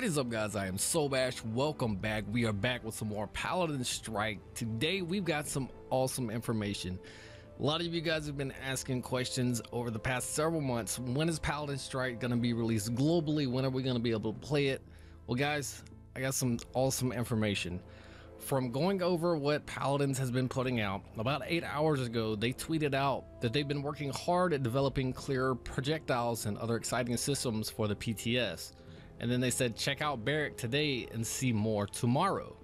What is up, guys? I am Soulbash. Welcome back. We are back with some more Paladin Strike. Today we've got some awesome information. A lot of you guys have been asking questions over the past several months. When is Paladin Strike going to be released globally? When are we going to be able to play it? Well, guys, I got some awesome information. From going over what Paladins has been putting out, about 8 hours ago, they tweeted out that they've been working hard at developing clearer projectiles and other exciting systems for the PTS. And then they said, check out Barrack today and see more tomorrow.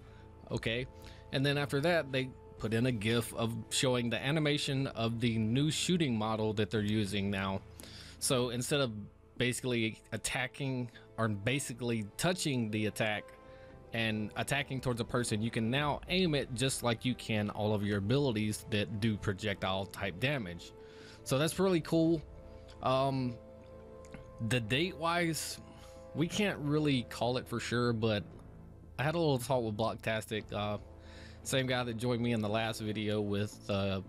Okay. And then after that, they put in a GIF of showing the animation of the new shooting model that they're using now. So instead of basically attacking or basically touching the attack and attacking towards a person, you can now aim it just like you can all of your abilities that do projectile type damage. So that's really cool. The date wise, we can't really call it for sure, but I had a little talk with Blocktastic, same guy that joined me in the last video with the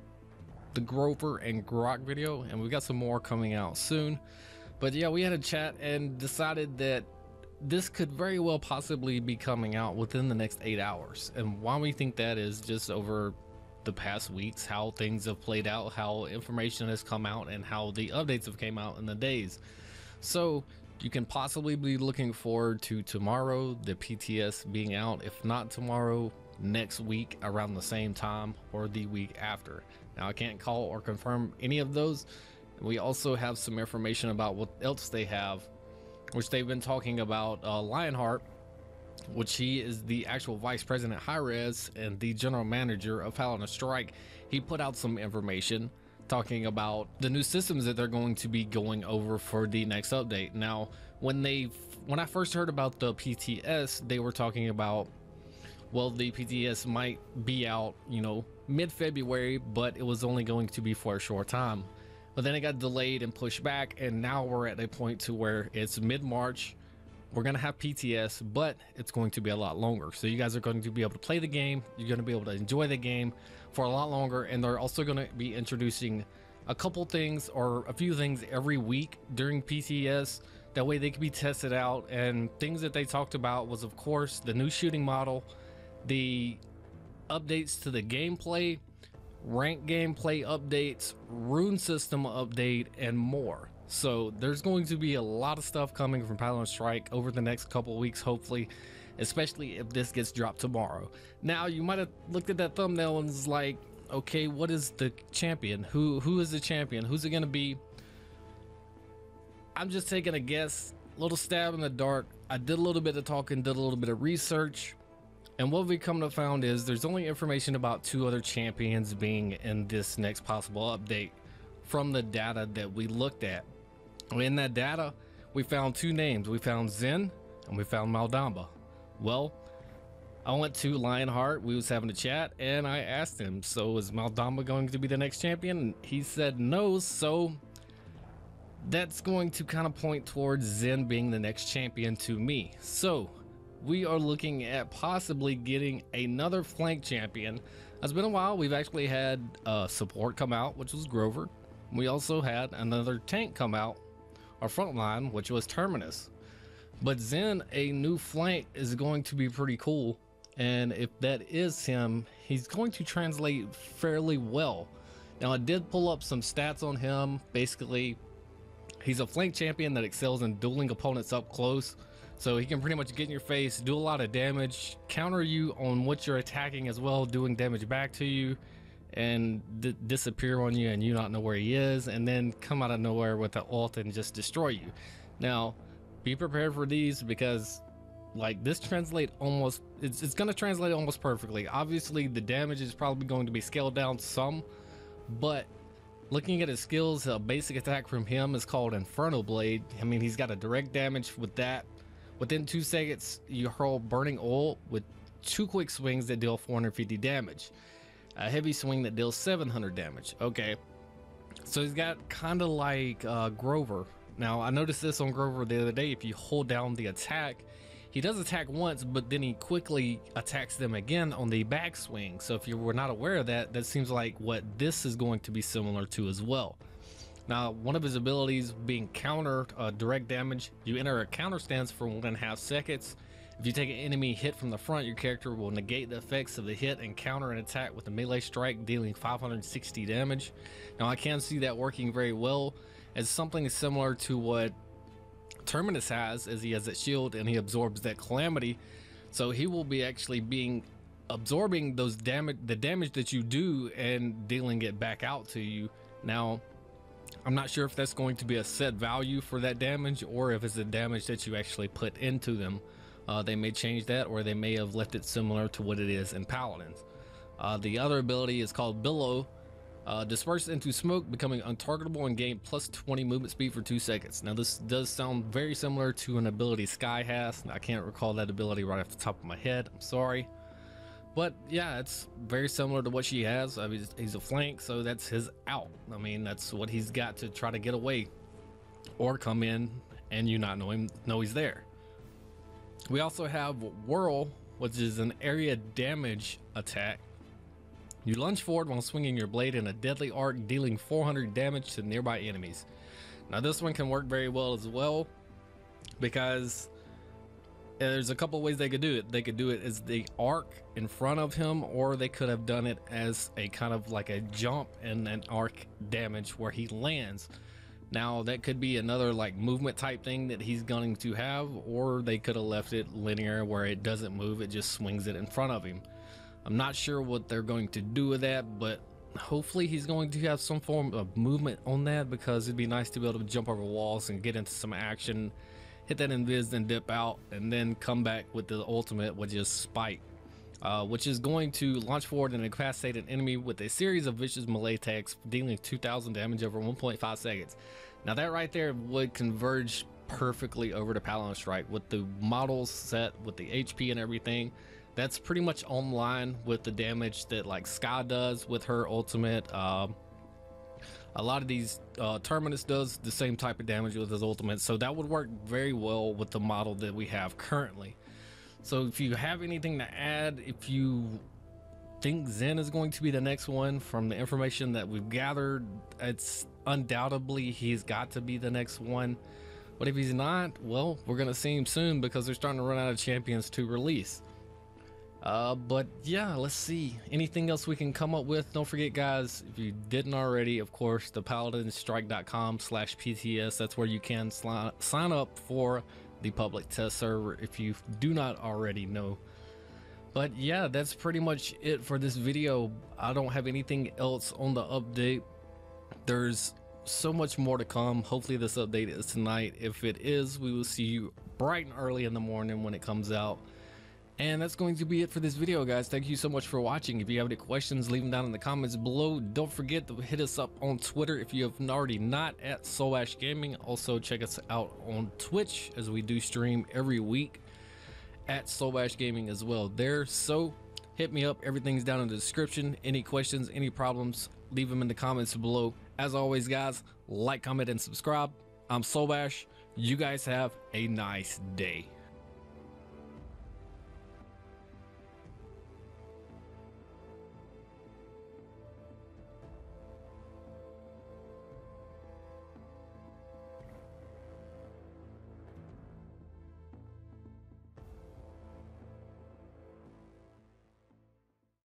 Grover and Grok video, and we've got some more coming out soon. But yeah, we had a chat and decided that this could very well possibly be coming out within the next 8 hours. And why we think that is just over the past weeks, how things have played out, how information has come out, and how the updates have came out in the days. So you can possibly be looking forward to tomorrow, the PTS being out. If not tomorrow, next week around the same time, or the week after. Now I can't call or confirm any of those. We also have some information about what else they have, which they've been talking about. Lionheart, which he is the actual vice president high-res and the general manager of Paladin Strike. He put out some information talking about the new systems that they're going to be going over for the next update. Now, when I first heard about the PTS, they were talking about, well, the PTS might be out, you know, mid-February, but it was only going to be for a short time. But then it got delayed and pushed back, and now we're at a point to where it's mid-March. We're gonna have PTS, but it's going to be a lot longer. So you guys are going to be able to play the game. You're going to be able to enjoy the game for a lot longer, and they're also going to be introducing a couple things or a few things every week during PTS. That way they can be tested out. And things that they talked about was, of course, the new shooting model, the updates to the gameplay, rank gameplay updates, rune system update, and more. So there's going to be a lot of stuff coming from Paladin Strike over the next couple of weeks, hopefully, especially if this gets dropped tomorrow. Now, you might have looked at that thumbnail and was like, okay, what is the champion? Who is the champion? Who's it gonna be? I'm just taking a guess, a little stab in the dark. I did a little bit of talking, did a little bit of research, and what we come to find is there's only information about 2 other champions being in this next possible update from the data that we looked at. In that data, we found 2 names. We found Zen and we found Maldamba. Well, I went to Lionheart, we was having a chat, and I asked him, so is Maldamba going to be the next champion? And he said no, so that's going to kind of point towards Zen being the next champion to me. So we are looking at possibly getting another flank champion. It's been a while. We've actually had support come out, which was Grover. We also had another tank come out, our frontline, which was Terminus. But Zen, a new flank, is going to be pretty cool. And if that is him, he's going to translate fairly well. Now, I did pull up some stats on him. Basically, he's a flank champion that excels in dueling opponents up close. So he can pretty much get in your face, do a lot of damage, counter you on what you're attacking as well, doing damage back to you, and disappear on you and you not know where he is, and then come out of nowhere with the ult and just destroy you. Now, be prepared for these, because like this translate almost, it's going to translate almost perfectly. Obviously the damage is probably going to be scaled down some, but looking at his skills, a basic attack from him is called Inferno Blade. I mean, he's got a direct damage with that. Within 2 seconds, you hurl burning oil with 2 quick swings that deal 450 damage. A heavy swing that deals 700 damage. Okay, so he's got kind of like Grover. Now, I noticed this on Grover the other day. If you hold down the attack, he does attack once, but then he quickly attacks them again on the backswing. So if you were not aware of that, that seems like what this is going to be similar to as well. Now, one of his abilities being counter direct damage, you enter a counter stance for 1.5 seconds. If you take an enemy hit from the front, your character will negate the effects of the hit and counter an attack with a melee strike, dealing 560 damage. Now, I can see that working very well as something similar to what Terminus has, as he has that shield and he absorbs that calamity. So he will be actually absorbing those the damage that you do and dealing it back out to you. Now, I'm not sure if that's going to be a set value for that damage or if it's the damage that you actually put into them. They may change that, or they may have left it similar to what it is in Paladins. The other ability is called Billow. Disperse into smoke, becoming untargetable and gain plus 20 movement speed for 2 seconds. Now, this does sound very similar to an ability Sky has. I can't recall that ability right off the top of my head. I'm sorry. But yeah, it's very similar to what she has. I mean, he's a flank, so that's his out. I mean, that's what he's got to try to get away or come in and you not know he's there. We also have Whirl, which is an area damage attack. You lunge forward while swinging your blade in a deadly arc, dealing 400 damage to nearby enemies. Now, this one can work very well as well, because there's a couple ways they could do it. They could do it as the arc in front of him, or they could have done it as a kind of like a jump and an arc damage where he lands. Now, that could be another like movement type thing that he's going to have, or they could have left it linear where it doesn't move, it just swings it in front of him. I'm not sure what they're going to do with that, but hopefully he's going to have some form of movement on that, because it'd be nice to be able to jump over walls and get into some action, hit that invis and dip out, and then come back with the ultimate, which is Spike, which is going to launch forward and incapacitate an enemy with a series of vicious melee attacks, dealing 2,000 damage over 1.5 seconds. Now, that right there would converge perfectly over to Paladin Strike with the models set, with the HP and everything. That's pretty much online with the damage that like Sky does with her ultimate. A lot of these Terminus does the same type of damage with his ultimate, so that would work very well with the model that we have currently. So if you have anything to add, if you think Zen is going to be the next one, from the information that we've gathered, it's undoubtedly he's got to be the next one. But if he's not, well, we're gonna see him soon, because they're starting to run out of champions to release. But yeah, let's see anything else we can come up with. Don't forget, guys, if you didn't already, of course, the palatinstrike.com/PTS, that's where you can sign up for the public test server if you do not already know. But yeah, that's pretty much it for this video. I don't have anything else on the update. There's so much more to come. Hopefully this update is tonight. If it is, we will see you bright and early in the morning when it comes out. And that's going to be it for this video, guys. Thank you so much for watching. If you have any questions, leave them down in the comments below. Don't forget to hit us up on Twitter if you have already not, at Soulbash Gaming. Also, check us out on Twitch, as we do stream every week at Soulbash Gaming as well there. So hit me up. Everything's down in the description. Any questions, any problems, leave them in the comments below. As always, guys, like, comment, and subscribe. I'm Soulbash. You guys have a nice day.